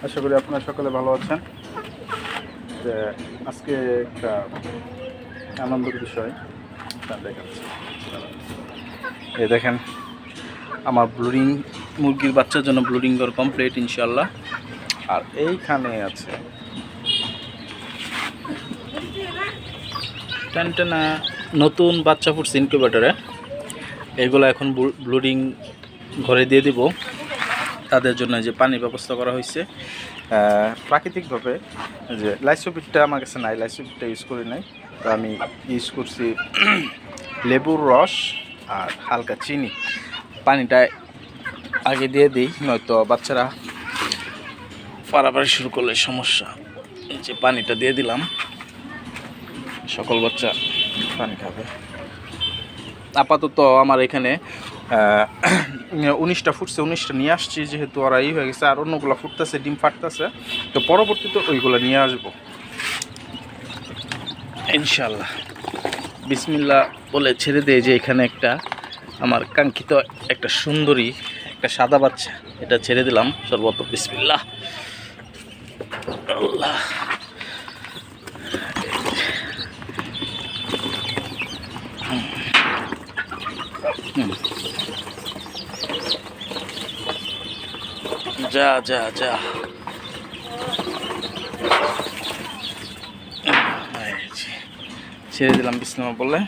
আশা করি আপনারা সকলে ভালো আছেন। আজকে একটা আনন্দের বিষয় দেখাচ্ছি। এই দেখেন, আমার ব্লুডিং মুরগির বাচ্চার জন্য ব্লুডিং ঘর কমপ্লিট ইনশাল্লাহ। আর এইখানে আছে টেনটেনা নতুন বাচ্চা ফুটছে ইনকিউবেটরে। এগুলো এখন ব্লুডিং ঘরে দিয়ে দিব। তাদের জন্য যে পানির ব্যবস্থা করা হয়েছে প্রাকৃতিকভাবে, যে লাইসোপিটটা আমার কাছে নাই, লাইসোপিটটা ইউজ করি নাই, তো আমি ইউজ করছি লেবুর রস আর হালকা চিনি। পানিটা আগে দিয়ে দিই, নয়তো বাচ্চারা পারাপারি শুরু করলে সমস্যা। এই যে পানিটা দিয়ে দিলাম, সকল বাচ্চা পানি খাবে। আপাতত আমার এখানে 19টা ফুটছে, 19টা নিয়ে আসছি, যেহেতু ওরা হয়ে গেছে, আর অন্যগুলো ফুটতেছে, ডিম ফাটতেছে, তো পরবর্তীতে ওইগুলো নিয়ে আসবো ইনশাল্লাহ। বিসমিল্লাহ বলে ছেড়ে দেয় যে এখানে একটা আমার কাঙ্ক্ষিত একটা সুন্দরী একটা সাদা বাচ্চা, এটা ছেড়ে দিলাম সর্বত। বিসমিল্লাহ, আল্লাহ। যা যা যা, ছেড়ে দিলাম বিসমিল্লাহ বলে।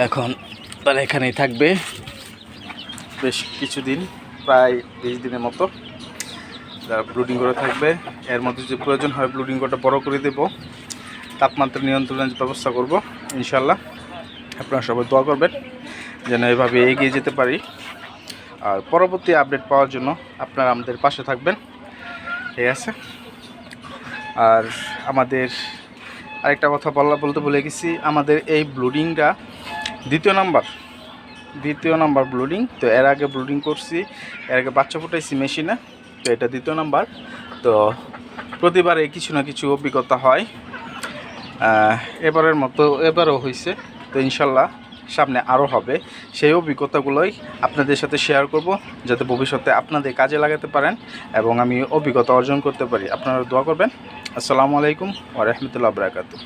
এখন তারা এখানেই থাকবে বেশ কিছুদিন, প্রায় 20 দিনের মতো তারা ব্লুডিং করে থাকবে। এর মধ্যে যদি প্রয়োজন হয় ব্লুডিং করটা বড় করে দেব, তাপমাত্রা নিয়ন্ত্রণের ব্যবস্থা করব ইনশাল্লাহ। আপনারা সবাই দোয়া করবেন যেন এভাবে এগিয়ে যেতে পারি। আর পরবর্তী আপডেট পাওয়ার জন্য আপনারা আমাদের পাশে থাকবেন, ঠিক আছে? আর আমাদের আরেকটা কথা বলতে ভুলে গেছি, আমাদের এই ব্লুডিংটা দ্বিতীয় নাম্বার ব্লুডিং। তো এর আগে ব্লুডিং করছি, এর আগে বাচ্চা ফুটাইছি মেশিনে, তো এটা দ্বিতীয় নাম্বার। তো প্রতিবারে কিছু না কিছু অভিজ্ঞতা হয়, এবারের মতো এবারও হয়েছে। তো ইনশাল্লাহ সামনে আরও হবে। সেই অভিজ্ঞতাগুলোই আপনাদের সাথে শেয়ার করব, যাতে ভবিষ্যতে আপনাদের কাজে লাগাতে পারেন এবং আমি অভিজ্ঞতা অর্জন করতে পারি। আপনারা দোয়া করবেন। আসসালামু আলাইকুম ওয়া রাহমাতুল্লাহি ওয়া বারাকাতুহু।